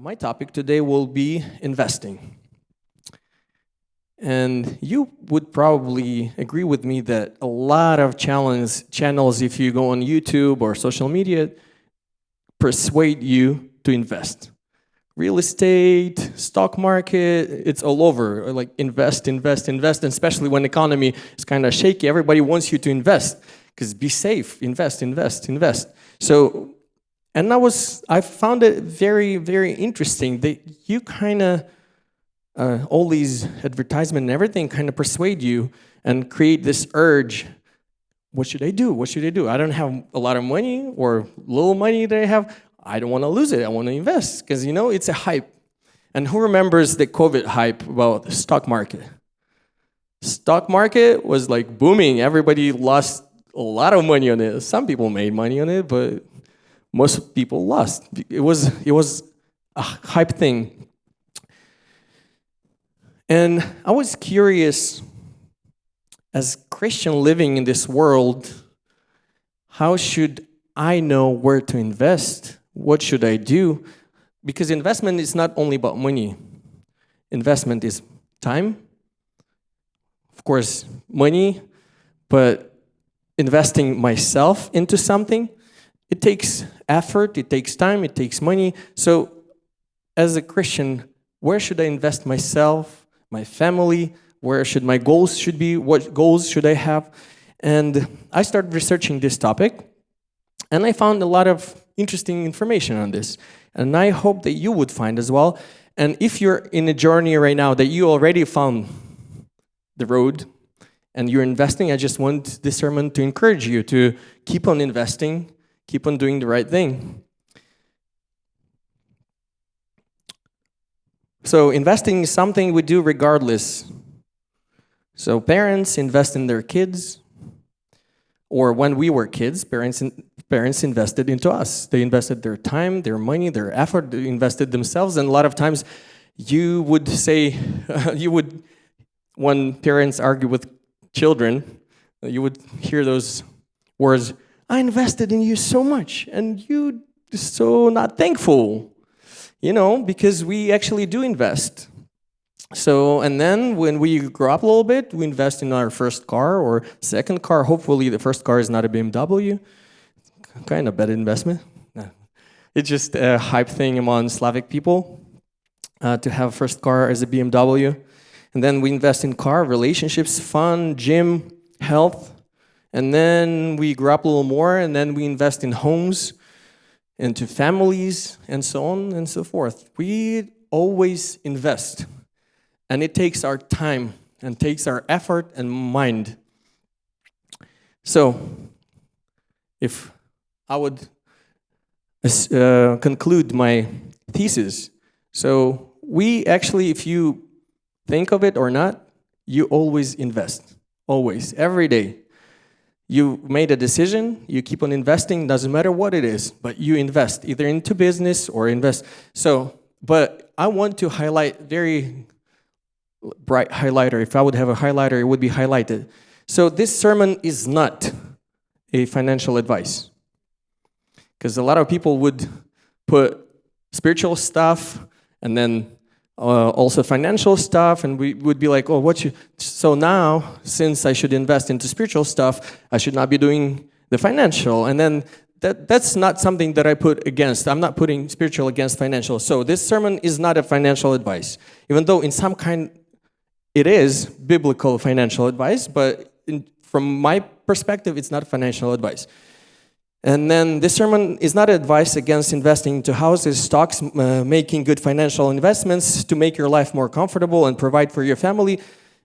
My topic today will be investing. And you would probably agree with me that a lot of channels, if you go on YouTube or social media, persuade you to invest. Real estate, stock market, it's all over. Like invest, invest, invest. And especially when the economy is kind of shaky, everybody wants you to invest. Because be safe, invest, invest, invest. So, and I found it very, very interesting that you kind of, all these advertisements and everything kind of persuade you and create this urge. What should I do? What should I do? I don't have a lot of money or little money that I have. I don't want to lose it. I want to invest because, it's a hype. And who remembers the COVID hype about the stock market? Stock market was like booming. Everybody lost a lot of money on it. Some people made money on it, but most people lost. It was a hype thing. And I was curious, as Christian living in this world, how should I know where to invest? What should I do? Because investment is not only about money. Investment is time, of course, money, but investing myself into something, it takes effort, it takes time, it takes money. So as a Christian, where should I invest myself, my family? Where should my goals should be? What goals should I have? And I started researching this topic, and I found a lot of interesting information on this. And I hope that you would find as well. And if you're in a journey right now that you already found the road, and you're investing, I just want this sermon to encourage you to keep on investing, keep on doing the right thing. So investing is something we do regardless. So parents invest in their kids, or when we were kids, parents invested into us. They invested their time, their money, their effort, they invested themselves, and a lot of times you would say, when parents argue with children, you would hear those words, I invested in you so much, and you so not thankful, because we actually do invest. So, and then when we grow up a little bit, we invest in our first car or second car. Hopefully the first car is not a BMW. Kind of bad investment. No. It's just a hype thing among Slavic people to have first car as a BMW. And then we invest in car, relationships, fun, gym, health. And then we grow up a little more, and then we invest in homes, into families, and so on and so forth. We always invest. And it takes our time and takes our effort and mind. So, if I would conclude my thesis. So, we actually, if you think of it or not, you always invest. Always. Every day. You made a decision, you keep on investing, doesn't matter what it is, but you invest, either into business or invest. So, but I want to highlight very bright highlighter. If I would have a highlighter, it would be highlighted. So this sermon is not a financial advice. Because a lot of people would put spiritual stuff and then also financial stuff, and we would be like, so now, since I should invest into spiritual stuff, I should not be doing the financial. And then that's not something that I put against. I'm not putting spiritual against financial. So this sermon is not a financial advice, even though in some kind it is biblical financial advice, but from my perspective, it's not financial advice. And then this sermon is not advice against investing into houses, stocks, making good financial investments to make your life more comfortable and provide for your family.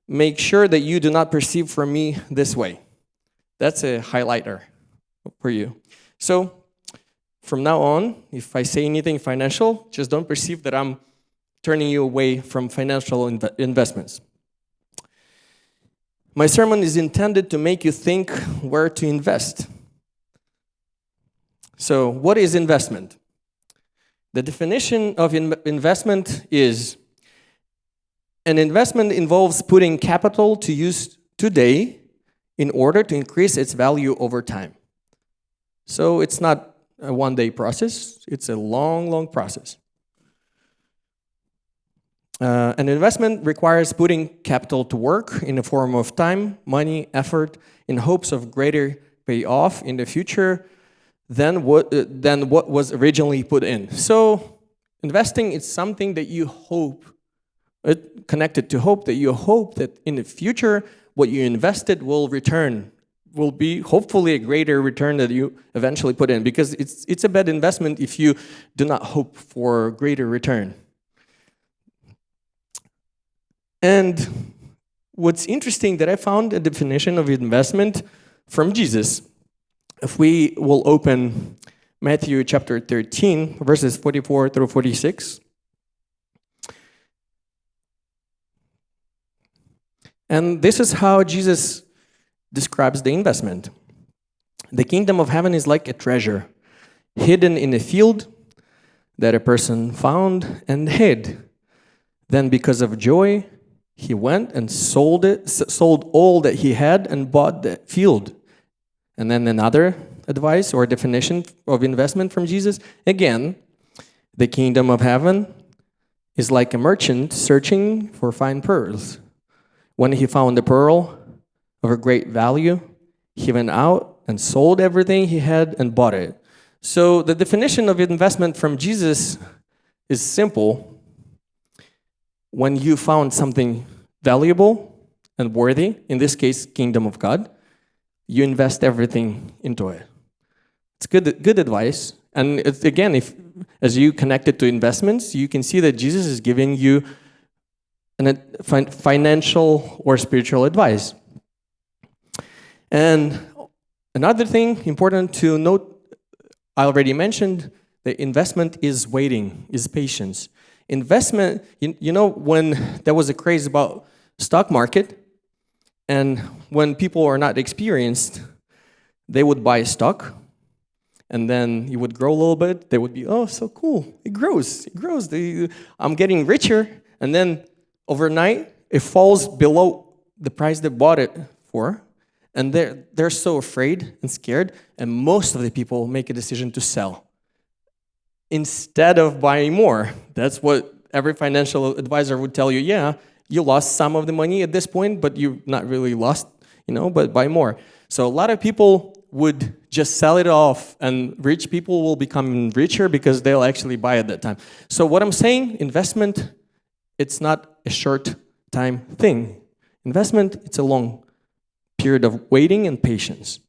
Make sure that you do not perceive from me this way. That's a highlighter for you. So from now on, if I say anything financial, just don't perceive that I'm turning you away from financial investments. My sermon is intended to make you think where to invest. So, what is investment? The definition of investment is an investment involves putting capital to use today in order to increase its value over time. So it's not a one-day process, it's a long, long process. An investment requires putting capital to work in the form of time, money, effort, in hopes of greater payoff in the future than what was originally put in. So investing is something that you hope, connected to hope, that you hope that in the future what you invested will return, will be hopefully a greater return that you eventually put in, because it's a bad investment if you do not hope for greater return. And what's interesting that I found a definition of investment from Jesus. If we will open Matthew chapter 13, verses 44 through 46. And this is how Jesus describes the investment. The kingdom of heaven is like a treasure hidden in a field that a person found and hid. Then because of joy, he went and sold all that he had and bought the field. And then another advice or definition of investment from Jesus. Again, the kingdom of heaven is like a merchant searching for fine pearls. When he found a pearl of a great value, he went out and sold everything he had and bought it. So the definition of investment from Jesus is simple. When you found something valuable and worthy, in this case, kingdom of God, you invest everything into it. It's good advice. And it's, again, if as you connect it to investments, you can see that Jesus is giving you financial or spiritual advice. And another thing important to note, I already mentioned, the investment is waiting, is patience. Investment, you know, when there was a craze about stock market, and when people are not experienced, they would buy stock, and then it would grow a little bit. They would be, oh, so cool, it grows. I'm getting richer, and then overnight, it falls below the price they bought it for, and they're so afraid and scared, and most of the people make a decision to sell instead of buying more. That's what every financial advisor would tell you. Yeah, you lost some of the money at this point, but you've not really lost, but buy more. So a lot of people would just sell it off, and rich people will become richer because they'll actually buy at that time. So what I'm saying, investment, it's not a short time thing. Investment, it's a long period of waiting and patience.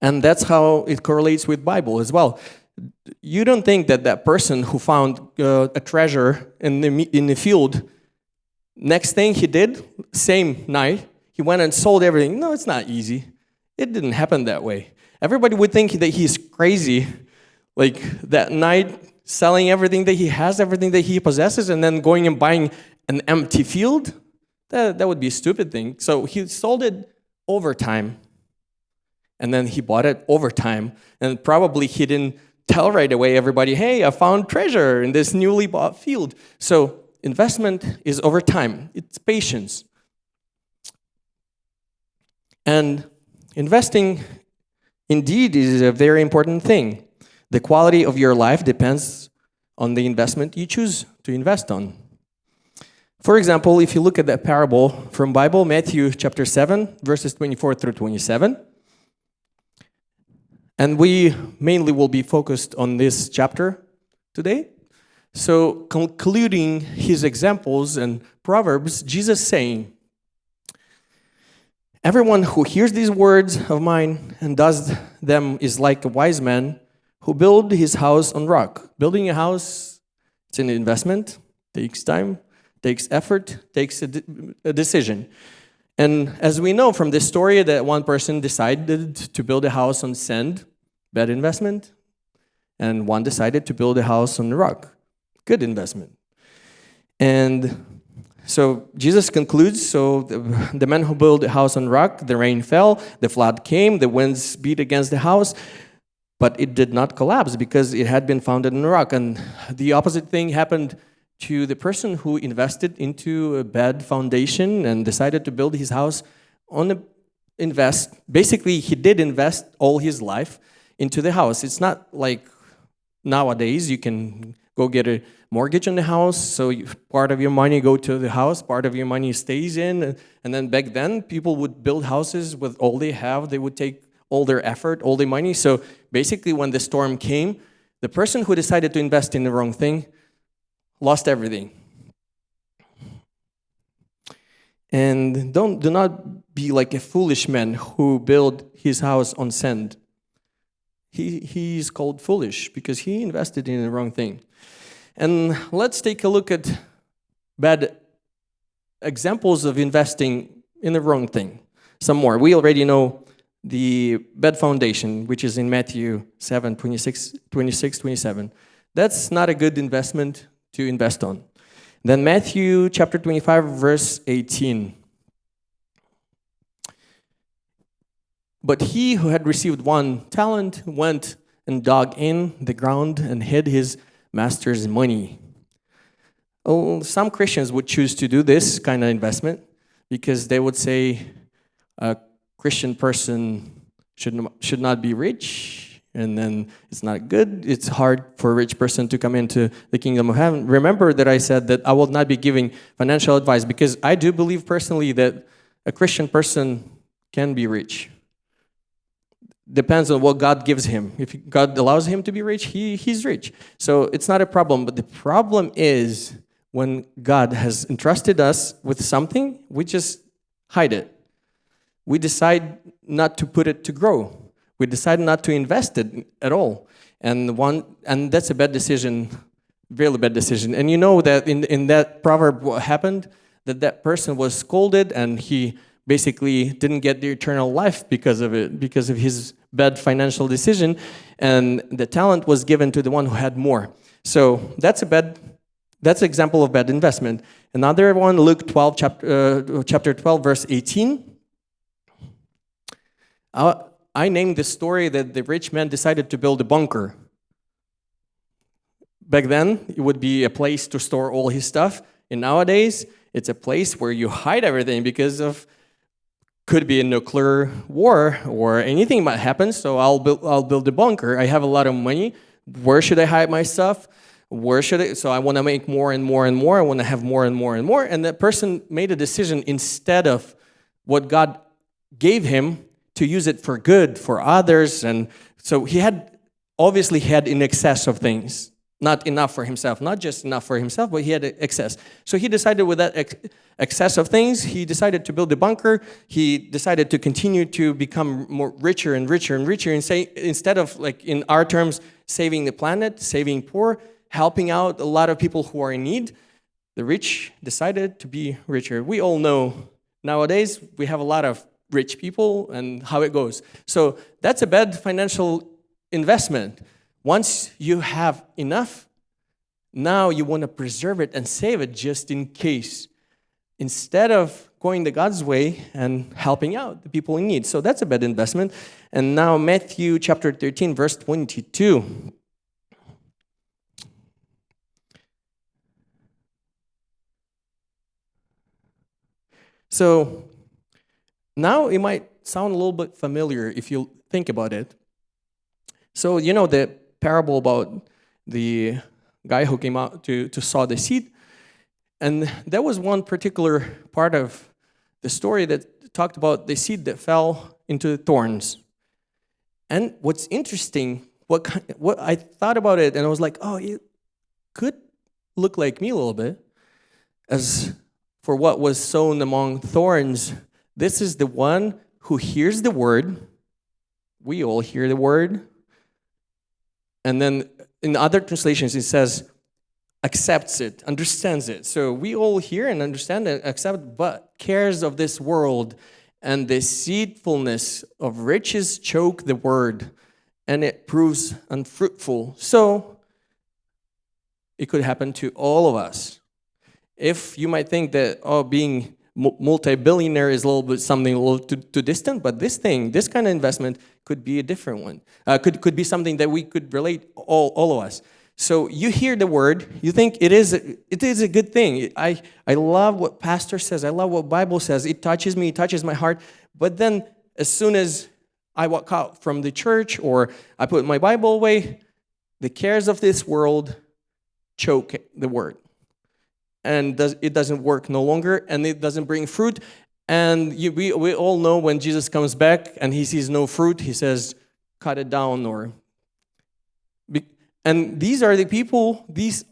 And that's how it correlates with Bible as well. You don't think that person who found a treasure in the field, next thing he did, same night, he went and sold everything. No, it's not easy. It didn't happen that way. Everybody would think that he's crazy, like that night, selling everything that he has, everything that he possesses, and then going and buying an empty field. That would be a stupid thing. So he sold it over time, and then he bought it over time, and probably he didn't tell right away everybody, hey, I found treasure in this newly bought field. So investment is over time. It's patience. And investing indeed is a very important thing. The quality of your life depends on the investment you choose to invest on. For example, if you look at that parable from Bible, Matthew chapter 7, verses 24 through 27, and we mainly will be focused on this chapter today. So concluding his examples and proverbs, Jesus saying, everyone who hears these words of mine and does them is like a wise man who built his house on rock. Building a house, it's an investment, takes time, takes effort, takes a decision. And as we know from this story that one person decided to build a house on sand, bad investment, and one decided to build a house on rock, good investment. And so Jesus concludes, so the man who built a house on rock, the rain fell, the flood came, the winds beat against the house, but it did not collapse because it had been founded on rock. And the opposite thing happened to the person who invested into a bad foundation and decided to build his house on basically he did invest all his life into the house. It's not like nowadays you can go get a mortgage on the house. So part of your money go to the house, part of your money stays in. And then back then, people would build houses with all they have. They would take all their effort, all their money. So basically, when the storm came, the person who decided to invest in the wrong thing lost everything. And do not be like a foolish man who built his house on sand. He's called foolish because he invested in the wrong thing. And let's take a look at bad examples of investing in the wrong thing. Some more. We already know the bad foundation, which is in Matthew 7, 26, 27. That's not a good investment to invest on. Then Matthew chapter 25, verse 18. But he who had received 1 talent went and dug in the ground and hid his master's money. Oh, some Christians would choose to do this kind of investment because they would say a Christian person should not be rich, and then it's not good. It's hard for a rich person to come into the kingdom of heaven. Remember that I said that I will not be giving financial advice because I do believe personally that a Christian person can be rich. Depends on what God gives him. If God allows him to be rich, he's rich. So it's not a problem. But the problem is when God has entrusted us with something, we just hide it. We decide not to put it to grow. We decide not to invest it at all. And that's a bad decision, really bad decision. And you know that in that proverb, what happened? That person was scolded and he basically didn't get the eternal life because of it, because of his bad financial decision. And the talent was given to the one who had more. So that's an example of bad investment. Another one, Luke 12, chapter 12, verse 18. I named this story that the rich man decided to build a bunker. Back then, it would be a place to store all his stuff. And nowadays, it's a place where you hide everything because of could be a nuclear war or anything might happen. So I'll build a bunker. I have a lot of money. Where should I hide my stuff? So I want to make more and more and more. I want to have more and more and more. And that person made a decision instead of what God gave him to use it for good, for others. And so he had in excess of things. Not enough for himself, not just enough for himself, but he had excess. So he decided with that excess of things, he decided to build a bunker. He decided to continue to become more richer and richer and richer. And say, instead of, like in our terms, saving the planet, saving poor, helping out a lot of people who are in need, the rich decided to be richer. We all know nowadays we have a lot of rich people and how it goes. So that's a bad financial investment. Once you have enough, now you want to preserve it and save it just in case, instead of going the God's way and helping out the people in need. So that's a bad investment. And now Matthew chapter 13, verse 22. So now it might sound a little bit familiar if you think about it. So you know the parable about the guy who came out to sow the seed. And there was one particular part of the story that talked about the seed that fell into thorns. And what's interesting, what I thought about it, and I was like, oh, it could look like me a little bit. As for what was sown among thorns, this is the one who hears the word. We all hear the word. And then in other translations, it says, accepts it, understands it. So we all hear and understand and accept, but cares of this world and the deceitfulness of riches choke the word, and it proves unfruitful. So it could happen to all of us. If you might think that, being multi-billionaire is a little bit something a little too distant, but this kind of investment could be a different one. Could be something that we could relate all of us. So you hear the word, you think it is a good thing. I love what pastor says. I love what Bible says. It touches me. It touches my heart. But then as soon as I walk out from the church or I put my Bible away, the cares of this world choke the word. And it doesn't work no longer, and it doesn't bring fruit. And we all know when Jesus comes back and he sees no fruit, he says, cut it down. And these are the people, these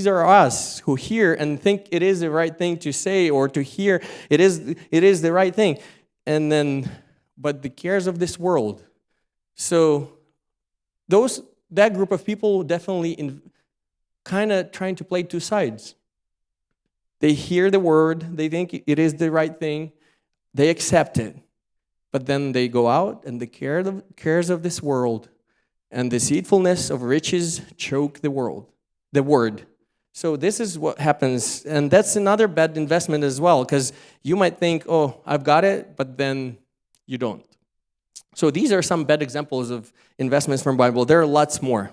are us who hear and think it is the right thing to say or to hear. It is the right thing. And then, but the cares of this world. So that group of people definitely kind of trying to play two sides. They hear the word, they think it is the right thing, they accept it. But then they go out and the cares of this world and the deceitfulness of riches choke the word. So this is what happens. And that's another bad investment as well, because you might think, oh, I've got it, but then you don't. So these are some bad examples of investments from the Bible. There are lots more,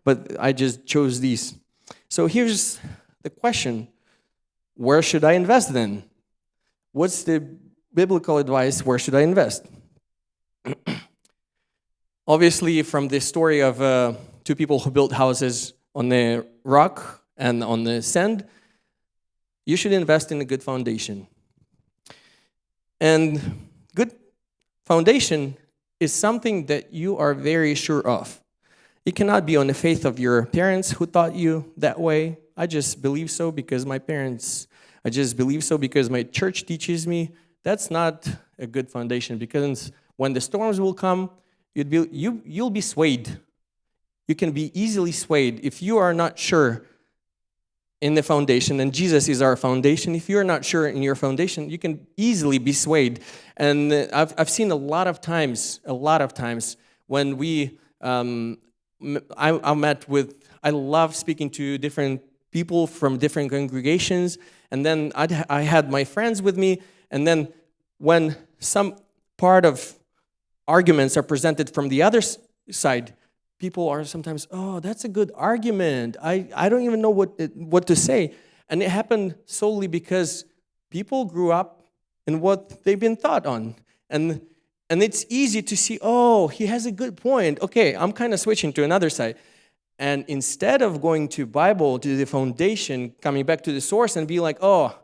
but I just chose these. So here's the question. Where should I invest then? What's the biblical advice? Where should I invest? Obviously, from the story of two people who built houses on the rock and on the sand, you should invest in a good foundation. And good foundation is something that you are very sure of. It cannot be on the faith of your parents who taught you that way. I just believe so because my parents, I just believe so because my church teaches me. That's not a good foundation, because when the storms will come, you'll be swayed. You can be easily swayed if you are not sure in the foundation, and Jesus is our foundation. If you're not sure in your foundation, you can easily be swayed. And I've seen a lot of times when I love speaking to different people from different congregations, and then I had my friends with me, and then when some part of arguments are presented from the other side, people are sometimes, oh, that's a good argument. I don't even know what to say. And it happened solely because people grew up in what they've been taught on. And it's easy to see, oh, he has a good point. Okay, I'm kind of switching to another side. And instead of going to Bible, to the foundation, coming back to the source and be like, oh,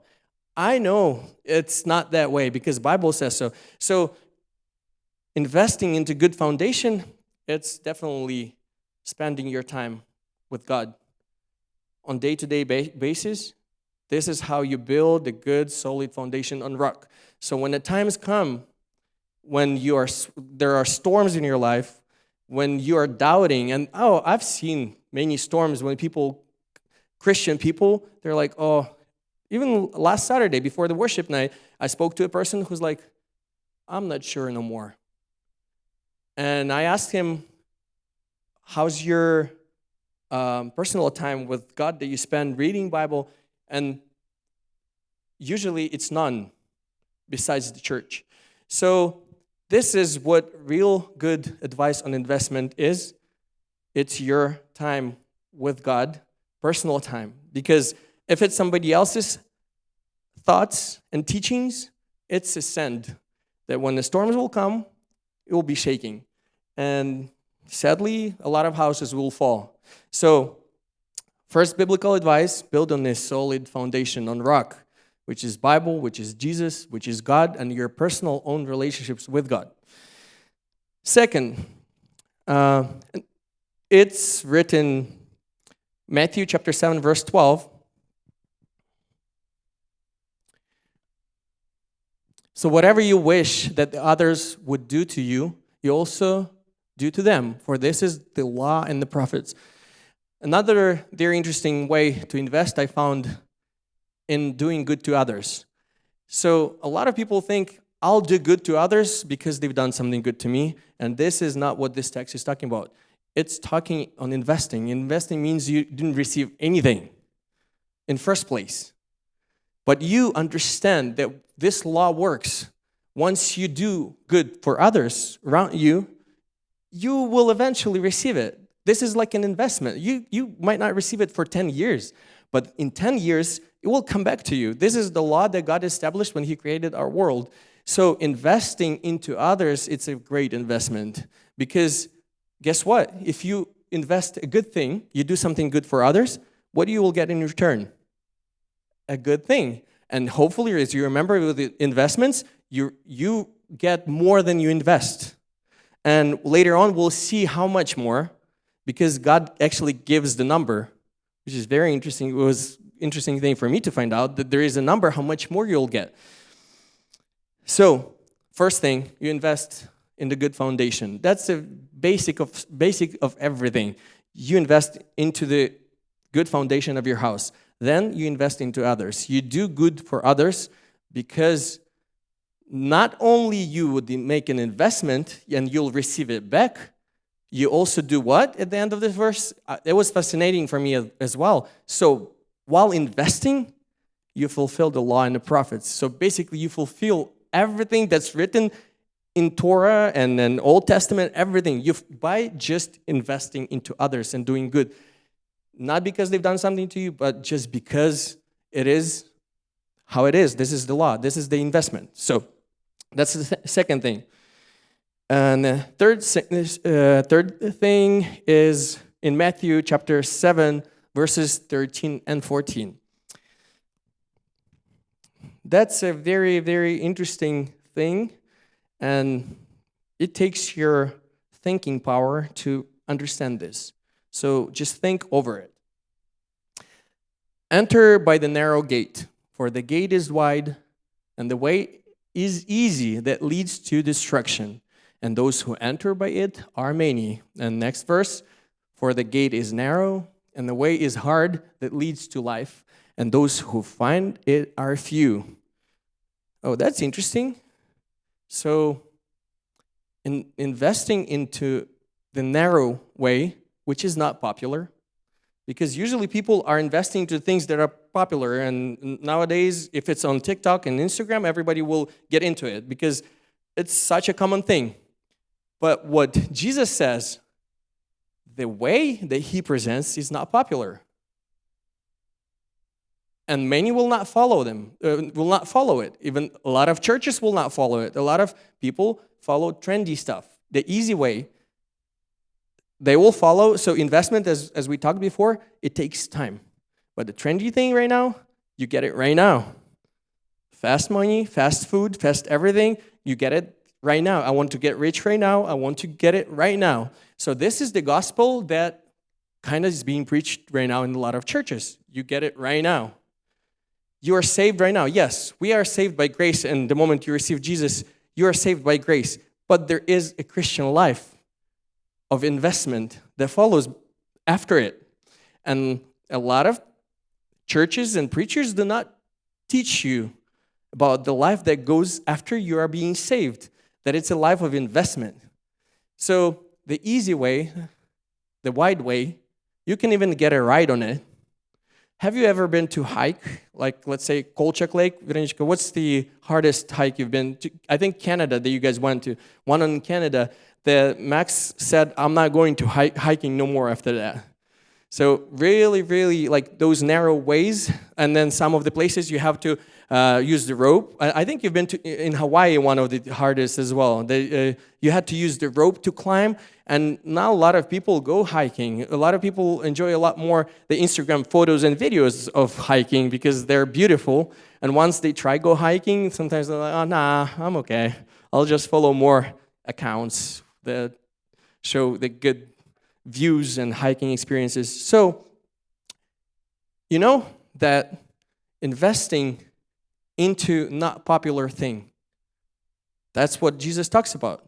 I know it's not that way because Bible says so. So investing into good foundation, it's definitely spending your time with God on day-to-day basis. This is how you build a good, solid foundation on rock. So when the times come, when there are storms in your life, when you are doubting, and I've seen many storms when Christian people, they're like, oh, even last Saturday before the worship night, I spoke to a person who's like, I'm not sure no more. And I asked him, how's your personal time with God that you spend reading Bible? And usually it's none besides the church. So this is what real good advice on investment is. It's your time with God, personal time. Because if it's somebody else's thoughts and teachings, it's a sand that when the storms will come, it will be shaking. And sadly, a lot of houses will fall. So, first biblical advice, build on this solid foundation on rock, which is Bible, which is Jesus, which is God, and your personal own relationships with God. Second, it's written, Matthew chapter 7, verse 12. So whatever you wish that the others would do to you, you also do to them, for this is the law and the prophets. Another very interesting way to invest I found in doing good to others. So a lot of people think, I'll do good to others because they've done something good to me, and this is not what this text is talking about. It's talking on investing. Investing means you didn't receive anything in first place. But you understand that this law works. Once you do good for others around you, you will eventually receive it. This is like an investment. You might not receive it for 10 years, but in 10 years, it will come back to you. This is the law that God established when He created our world. So investing into others, it's a great investment. Because guess what? If you invest a good thing, you do something good for others, what you will get in return? A good thing. And hopefully, as you remember with the investments, you get more than you invest. And later on, we'll see how much more, because God actually gives the number, which is very interesting. It was an interesting thing for me to find out that there is a number how much more you'll get. So, first thing, you invest in the good foundation. That's the basic of everything. You invest into the good foundation of your house. Then you invest into others. You do good for others because not only you would make an investment and you'll receive it back, you also do what at the end of this verse? It was fascinating for me as well. So while investing, you fulfill the law and the prophets. So basically you fulfill everything that's written in Torah and then Old Testament, everything. By just investing into others and doing good. Not because they've done something to you, but just because it is how it is. This is the law. This is the investment. So that's the second thing. And the third thing is in Matthew chapter 7, verses 13 and 14. That's a very, very interesting thing. And it takes your thinking power to understand this. So just think over it. Enter by the narrow gate, for the gate is wide, and the way is easy that leads to destruction. And those who enter by it are many. And next verse, for the gate is narrow, and the way is hard that leads to life, and those who find it are few. Oh, that's interesting. So, in investing into the narrow way, which is not popular, because usually people are investing to things that are popular, and nowadays, if it's on TikTok and Instagram, everybody will get into it because it's such a common thing. But what Jesus says, the way that he presents is not popular. And many will not follow it. Even a lot of churches will not follow it. A lot of people follow trendy stuff, the easy way. They will follow. So investment, as we talked before, it takes time. But the trendy thing right now, you get it right now. Fast money, fast food, fast everything, you get it right now. I want to get rich right now. I want to get it right now. So this is the gospel that kind of is being preached right now in a lot of churches. You get it right now. You are saved right now. Yes, we are saved by grace, and the moment you receive Jesus, you are saved by grace. But there is a Christian life of investment that follows after it. And a lot of churches and preachers do not teach you about the life that goes after you are being saved, that it's a life of investment. So the easy way, the wide way, you can even get a ride on it. Have you ever been to hike, like let's say Kolchak Lake? Veronichka, what's the hardest hike you've been to? I think Canada that you guys went to. One in Canada, the Max said, I'm not going to hiking no more after that. So really, really like those narrow ways, and then some of the places you have to use the rope. I think you've been in Hawaii, one of the hardest as well. You had to use the rope to climb, and now a lot of people go hiking. A lot of people enjoy a lot more the Instagram photos and videos of hiking because they're beautiful. And once they try go hiking, sometimes they're like, oh, nah, I'm okay. I'll just follow more accounts that show the good views and hiking experiences. So, you know that investing into not popular thing, that's what Jesus talks about.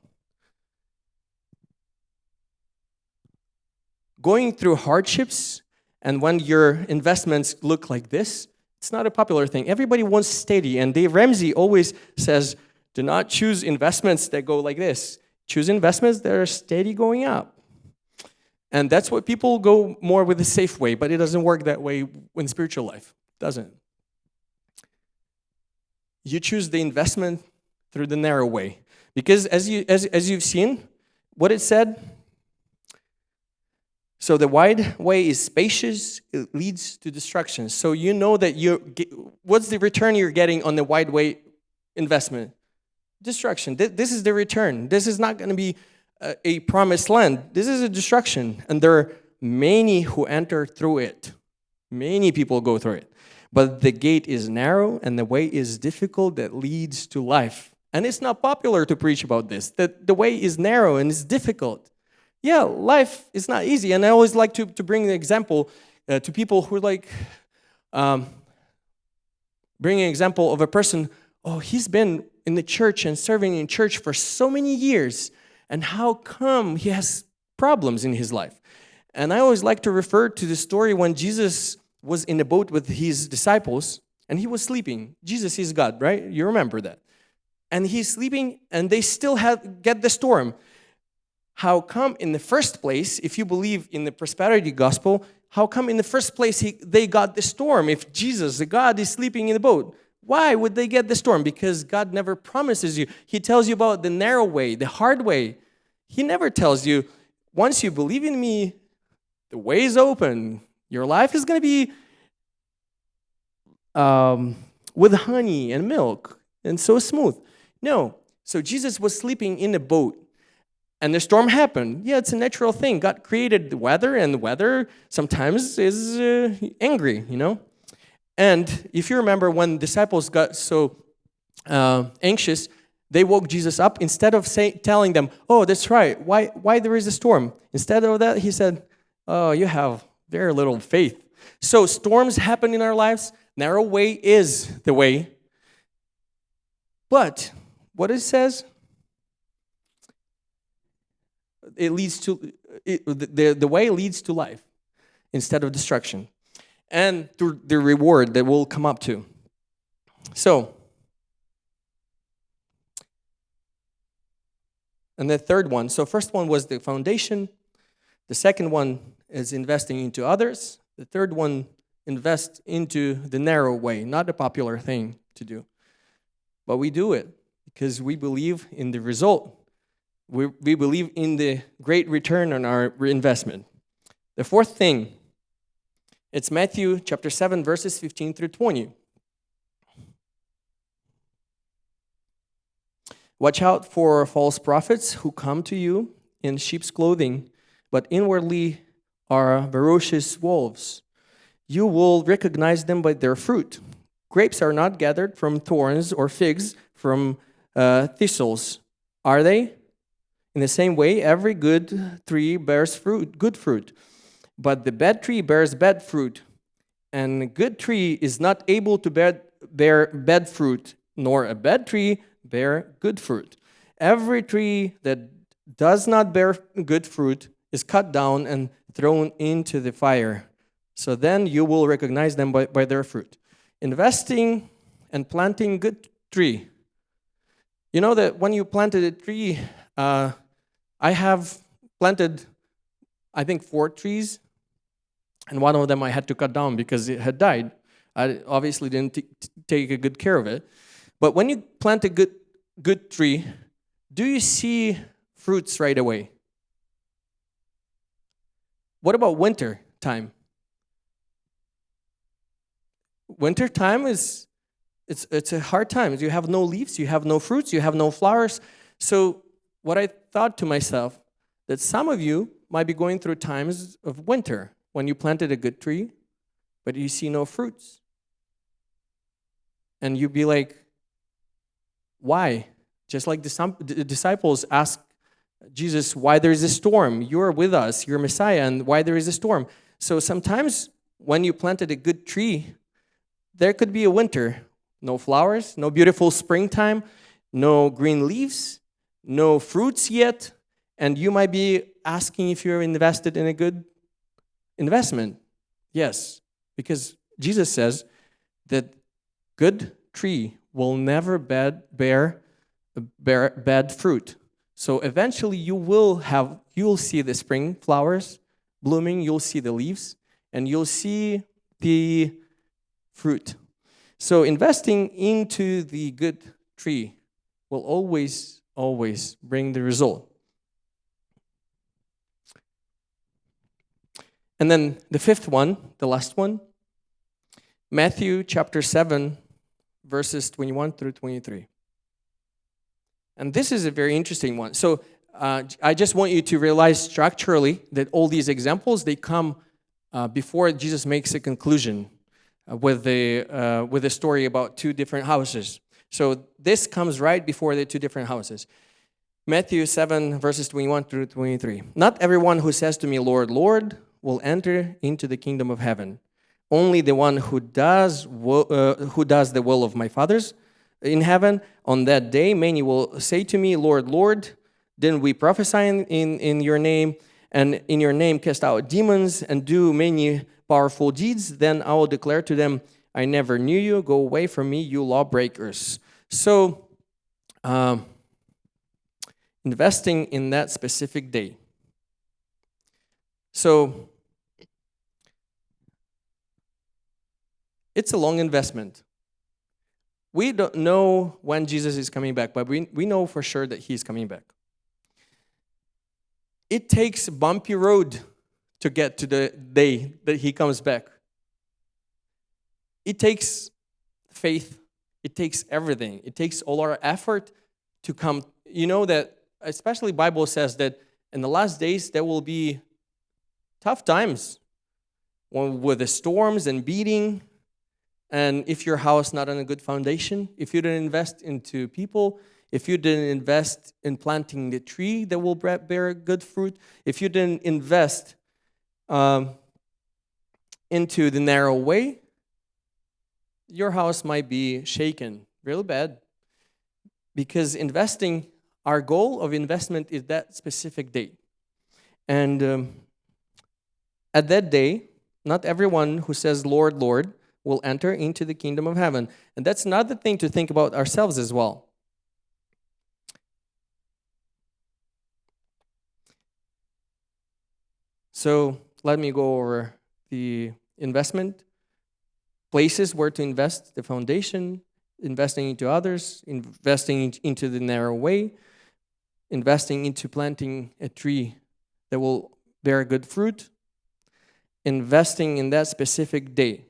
Going through hardships, and when your investments look like this, it's not a popular thing. Everybody wants steady, and Dave Ramsey always says, do not choose investments that go like this. Choose investments that are steady going up. And that's what people go more with the safe way, but it doesn't work that way in spiritual life. It doesn't. You choose the investment through the narrow way. Because as you've seen, what it said, so the wide way is spacious, it leads to destruction. So you know that what's the return you're getting on the wide way investment? Destruction. This is the return. This is not going to be a promised land. This is a destruction. And there are many who enter through it. Many people go through it. But the gate is narrow and the way is difficult that leads to life. And it's not popular to preach about this, that the way is narrow and it's difficult. Yeah, life is not easy. And I always like to bring an example to people who are like, bring an example of a person, he's been in the church and serving in church for so many years. And how come he has problems in his life? And I always like to refer to the story when Jesus was in a boat with his disciples and he was sleeping. Jesus is God, right? You remember that. And he's sleeping and they still get the storm. How come in the first place, if you believe in the prosperity gospel, how come in the first place they got the storm if Jesus, the God, is sleeping in the boat? Why would they get the storm? Because God never promises you. He tells you about the narrow way, the hard way. He never tells you, once you believe in me, the way is open. Your life is going to be with honey and milk and so smooth. No. So Jesus was sleeping in a boat and the storm happened. Yeah, it's a natural thing. God created the weather and the weather sometimes is angry, And if you remember when disciples got so anxious, they woke Jesus up. Instead of telling them, oh, that's right, why there is a storm? Instead of that, he said, oh, you have very little faith. So storms happen in our lives. Narrow way is the way. But what it says, it leads to the way leads to life instead of destruction, and to the reward that we'll come up to. So, and the third one. So first one was the foundation. The second one is investing into others. The third one, invest into the narrow way, not a popular thing to do. But we do it because we believe in the result. We believe in the great return on our investment. The fourth thing, it's Matthew chapter 7, verses 15 through 20. Watch out for false prophets who come to you in sheep's clothing, but inwardly are ferocious wolves. You will recognize them by their fruit. Grapes are not gathered from thorns or figs from thistles, are they? In the same way, every good tree bears good fruit, but the bad tree bears bad fruit. And a good tree is not able to bear bad fruit, nor a bad tree bear good fruit. Every tree that does not bear good fruit is cut down and thrown into the fire. So then you will recognize them by their fruit. Investing and planting good tree. You know that when you planted a tree, I have planted, I think, 4 trees, and one of them I had to cut down because it had died. I obviously didn't take a good care of it. But when you plant a good tree, do you see fruits right away? What about winter time? Winter time it's a hard time. You have no leaves, you have no fruits, you have no flowers. So what I thought to myself, that some of you might be going through times of winter when you planted a good tree, but you see no fruits. And you'd be like, why? Just like the disciples asked Jesus, why there is a storm? You're with us, you're Messiah, and why there is a storm? So sometimes when you planted a good tree, there could be a winter. No flowers, no beautiful springtime, no green leaves, no fruits yet, and you might be asking if you're invested in a good investment. Yes, because Jesus says that good tree will never bear bad fruit. So eventually you'll see the spring flowers blooming, you'll see the leaves, and you'll see the fruit. So investing into the good tree will always bring the result. And then the fifth one, the last one, Matthew chapter 7, verses 21 through 23. And this is a very interesting one. So I just want you to realize structurally that all these examples, they come before Jesus makes a conclusion with the story about two different houses. So this comes right before the two different houses. Matthew 7, verses 21 through 23. Not everyone who says to me, Lord, Lord, will enter into the kingdom of heaven. Only the one who does the will of my Father's in heaven. On that day, many will say to me, Lord, Lord, didn't we prophesy in your name, and in your name cast out demons and do many powerful deeds? Then I will declare to them, I never knew you. Go away from me, you lawbreakers. So, investing in that specific day. So, it's a long investment. We don't know when Jesus is coming back, but we know for sure that he's coming back. It takes a bumpy road to get to the day that he comes back. It takes faith. It takes everything. It takes all our effort to come. You know that, especially Bible says that in the last days there will be tough times with the storms and beating. And if your house not on a good foundation, if you didn't invest into people, if you didn't invest in planting the tree that will bear good fruit, if you didn't invest into the narrow way, your house might be shaken real bad. Because investing, our goal of investment is that specific day. And at that day, not everyone who says, Lord, Lord, will enter into the kingdom of heaven. And that's another thing to think about ourselves as well. So let me go over the investment, places where to invest, the foundation, investing into others, investing into the narrow way, investing into planting a tree that will bear good fruit, investing in that specific day.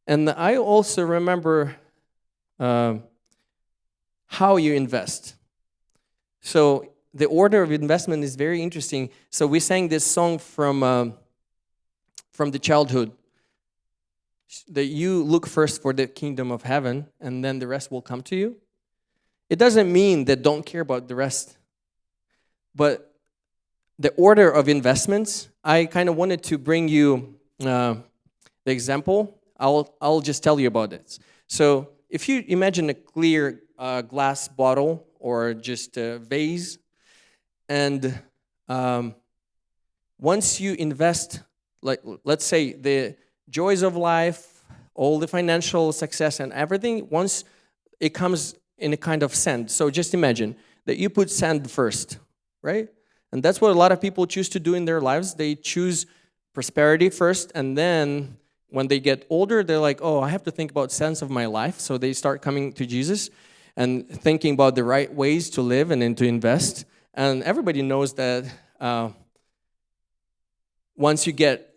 And I also remember how you invest. So the order of investment is very interesting. So we sang this song from the childhood, that you look first for the kingdom of heaven, and then the rest will come to you. It doesn't mean that don't care about the rest. But the order of investments, I kind of wanted to bring you the example. I'll just tell you about it. So if you imagine a clear glass bottle or just a vase, and once you invest, like let's say the joys of life, all the financial success and everything, once it comes in a kind of sand. So just imagine that you put sand first, right? And that's what a lot of people choose to do in their lives. They choose prosperity first, and then when they get older, they're like, oh, I have to think about sense of my life. So they start coming to Jesus and thinking about the right ways to live and then to invest. And everybody knows that once you get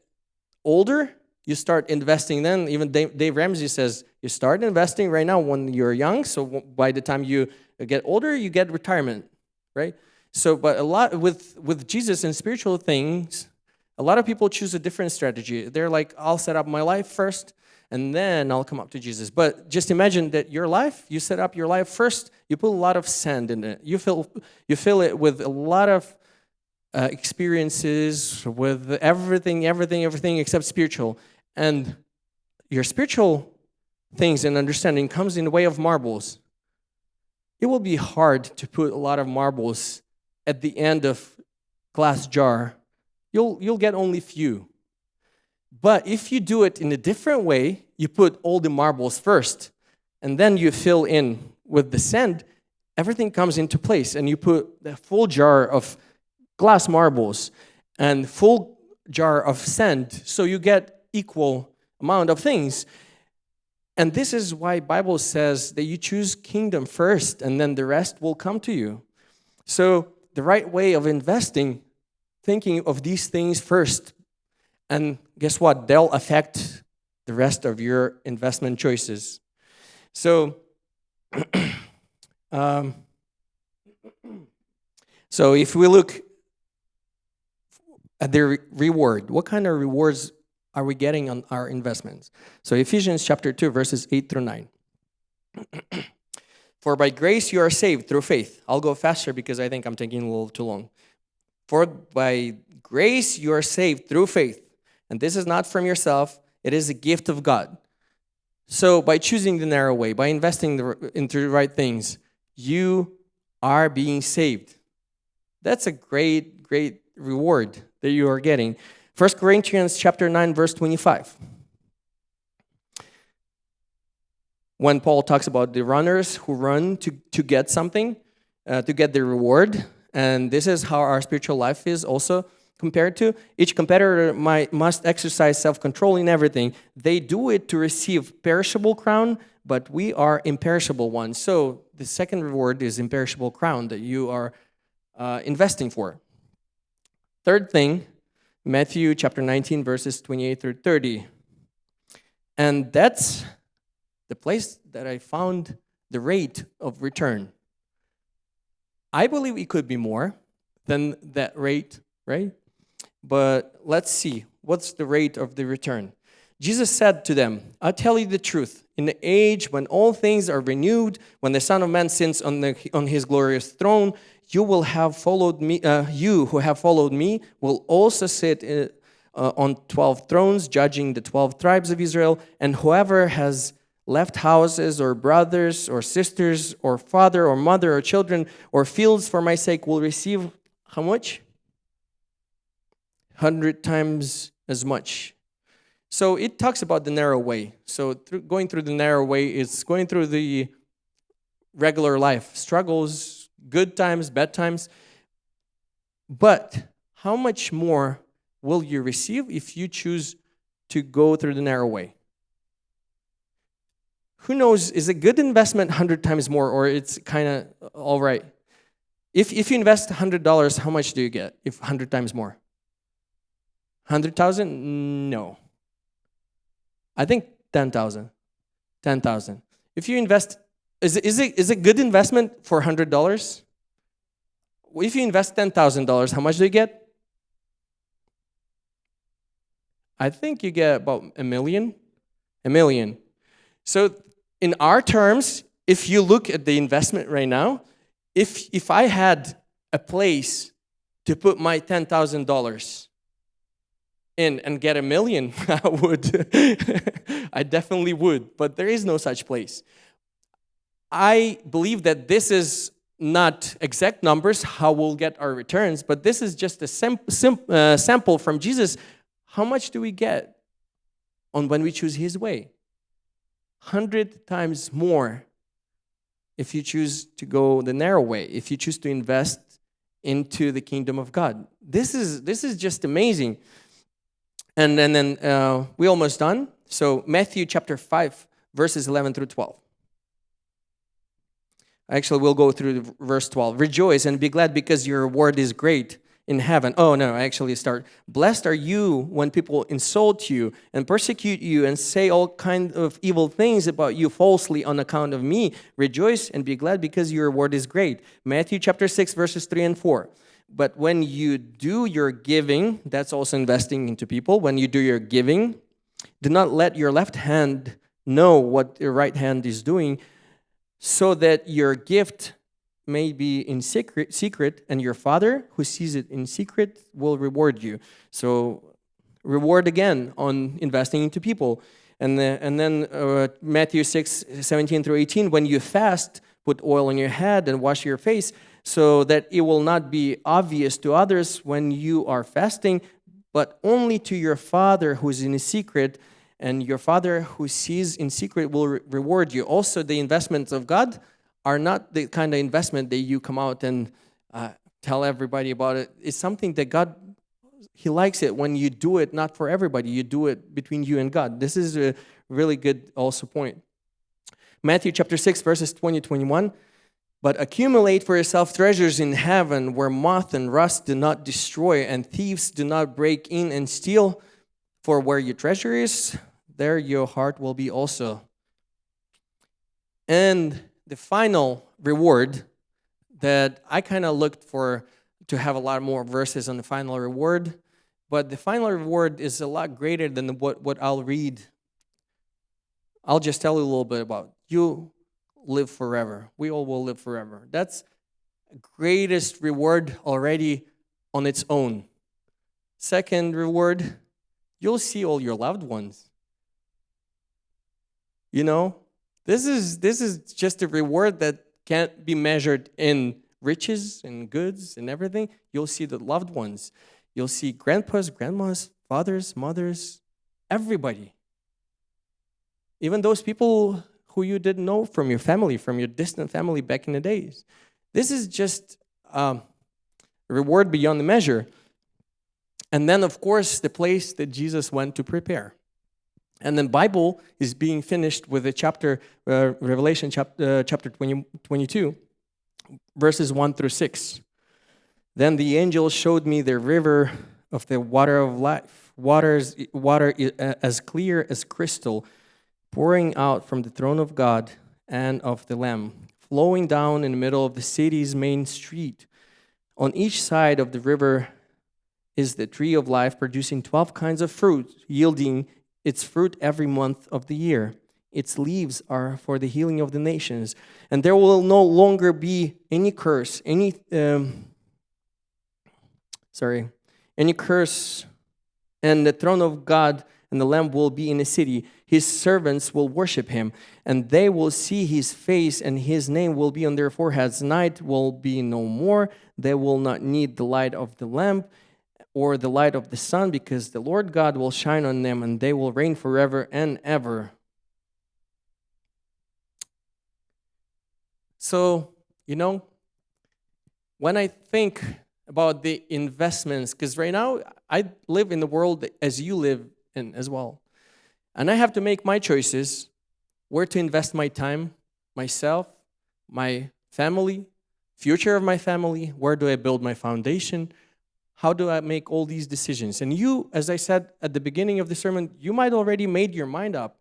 older, you start investing then. Even Dave Ramsey says, you start investing right now when you're young. So by the time you get older, you get retirement, right? So, but a lot with Jesus and spiritual things, a lot of people choose a different strategy. They're like, I'll set up my life first, and then I'll come up to Jesus. But just imagine that your life, you set up your life first, you put a lot of sand in it. You fill it with a lot of experiences, with everything except spiritual. And your spiritual things and understanding comes in the way of marbles. It will be hard to put a lot of marbles at the end of glass jar. You'll get only few. But if you do it in a different way, you put all the marbles first, and then you fill in with the sand, everything comes into place, and you put the full jar of glass marbles and full jar of sand, so you get equal amount of things. And this is why Bible says that you choose kingdom first, and then the rest will come to you. So the right way of investing, thinking of these things first, and guess what? They'll affect the rest of your investment choices. So, so if we look the reward. What kind of rewards are we getting on our investments? So Ephesians chapter 2, verses 8 through 9. For by grace you are saved through faith. I'll go faster because I think I'm taking a little too long. For by grace you are saved through faith. And this is not from yourself. It is a gift of God. So by choosing the narrow way, by investing into the right things, you are being saved. That's a great, great reward that you are getting. 1 Corinthians chapter 9, verse 25. When Paul talks about the runners who run to get something, to get the reward, and this is how our spiritual life is also compared to. Each competitor must exercise self-control in everything. They do it to receive perishable crown, but we are imperishable ones. So the second reward is imperishable crown that you are investing for. Third thing, Matthew chapter 19, verses 28 through 30. And that's the place that I found the rate of return. I believe it could be more than that rate, right? But let's see, what's the rate of the return? Jesus said to them, I tell you the truth, in the age when all things are renewed, when the Son of Man sits on his glorious throne, you will have followed me. You who have followed me will also sit on 12 thrones, judging the 12 tribes of Israel. And whoever has left houses or brothers or sisters or father or mother or children or fields for my sake will receive how much? 100 times as much. So it talks about the narrow way. So going through the narrow way is going through the regular life, struggles, good times, bad times. But how much more will you receive if you choose to go through the narrow way? Who knows, is a good investment 100 times more, or it's kind of all right? If you invest $100, how much do you get if 100 times more? 100,000? No. I think 10,000. 10,000. If you invest, is it good investment for $100? If you invest $10,000, how much do you get? I think you get about $1 million. $1 million. So in our terms, if you look at the investment right now, if I had a place to put my $10,000 in and get $1 million, I would. I definitely would, but there is no such place. I believe that this is not exact numbers, how we'll get our returns, but this is just a sample from Jesus. How much do we get on when we choose His way? 100 times more if you choose to go the narrow way, if you choose to invest into the kingdom of God. This is just amazing. And then we're almost done. So Matthew chapter 5, verses 11 through 12. Actually, we'll go through verse 12. Rejoice and be glad because your reward is great in heaven. Oh, no, I actually start. Blessed are you when people insult you and persecute you and say all kinds of evil things about you falsely on account of me. Rejoice and be glad because your reward is great. Matthew chapter 6, verses 3 and 4. But when you do your giving, that's also investing into people. When you do your giving, do not let your left hand know what your right hand is doing, so that your gift may be in secret, and your Father who sees it in secret will reward you. So reward again on investing into people. And then Matthew 6, 17 through 18, when you fast, put oil on your head and wash your face, so that it will not be obvious to others when you are fasting, but only to your Father who is in secret, and your Father who sees in secret will reward you. Also, the investments of God are not the kind of investment that you come out and tell everybody about it. It's something that God, He likes it when you do it not for everybody. You do it between you and God. This is a really good also point. Matthew chapter 6, verses 20-21. But accumulate for yourself treasures in heaven where moth and rust do not destroy and thieves do not break in and steal. For where your treasure is, there your heart will be also. And the final reward that I kind of looked for to have a lot more verses on the final reward But the final reward is a lot greater than what I'll read. I'll just tell you a little bit about. You live forever. We all will live forever. That's the greatest reward already on its own. Second reward, you'll see all your loved ones. You know, this is just a reward that can't be measured in riches and goods and everything. You'll see the loved ones. You'll see grandpas, grandmas, fathers, mothers, everybody. Even those people who you didn't know from your family, from your distant family back in the days. This is just a reward beyond the measure. And then, of course, the place that Jesus went to prepare. And then Bible is being finished with a chapter, Revelation chapter 22, verses 1 through 6. Then the angel showed me the river of the water of life, water as clear as crystal, pouring out from the throne of God and of the Lamb, flowing down in the middle of the city's main street. On each side of the river is the tree of life, producing 12 kinds of fruit, yielding its fruit every month of the year. Its leaves are for the healing of the nations. And there will no longer be any curse, any curse. And the throne of God and the Lamb will be in the city. His servants will worship him, and they will see his face, and his name will be on their foreheads. Night will be no more. They will not need the light of the lamp or the light of the sun, because the Lord God will shine on them, and they will reign forever and ever. So, when I think about the investments, because right now I live in the world as you live in as well. And I have to make my choices, where to invest my time, myself, my family, future of my family, where do I build my foundation, how do I make all these decisions? And you, as I said at the beginning of the sermon, you might already made your mind up.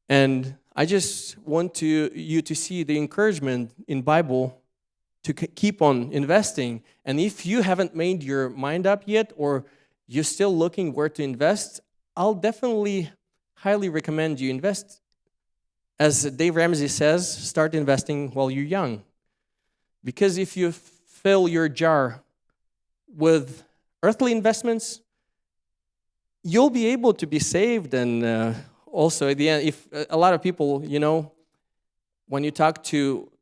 And I just want you to see the encouragement in Bible to keep on investing. And if you haven't made your mind up yet, or you're still looking where to invest, I'll definitely highly recommend you invest. As Dave Ramsey says, start investing while you're young. Because if you fill your jar with earthly investments, you'll be able to be saved. And also at the end, if a lot of people, when you talk to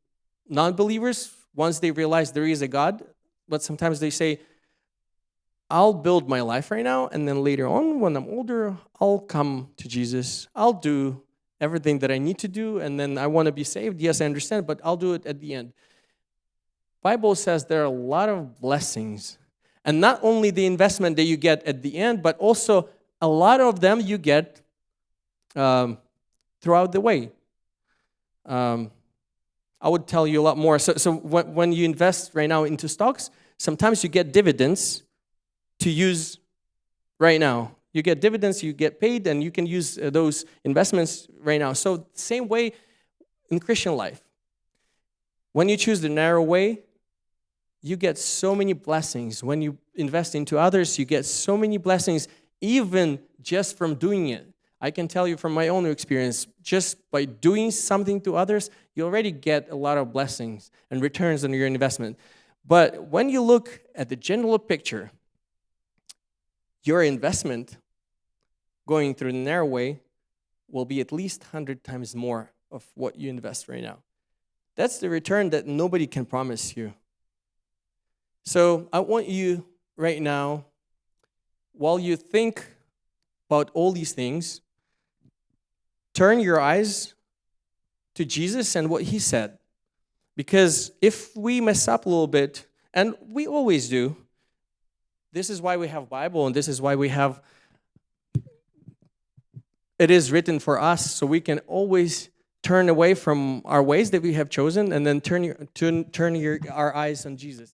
non-believers, once they realize there is a God, but sometimes they say, I'll build my life right now, and then later on, when I'm older, I'll come to Jesus. I'll do everything that I need to do, and then I want to be saved. Yes, I understand, but I'll do it at the end. Bible says there are a lot of blessings. And not only the investment that you get at the end, but also a lot of them you get throughout the way. I would tell you a lot more. So when you invest right now into stocks, sometimes you get dividends to use right now. You get dividends, you get paid, and you can use those investments right now. So same way in Christian life. When you choose the narrow way, you get so many blessings. When you invest into others, you get so many blessings, even just from doing it. I can tell you from my own experience, just by doing something to others, you already get a lot of blessings and returns on your investment. But when you look at the general picture, your investment going through the narrow way will be at least 100 times more of what you invest right now. That's the return that nobody can promise you. So I want you right now, while you think about all these things, turn your eyes to Jesus and what he said. Because if we mess up a little bit, and we always do, this is why we have Bible, and this is why we have, it is written for us, so we can always turn away from our ways that we have chosen, and then turn our eyes on Jesus.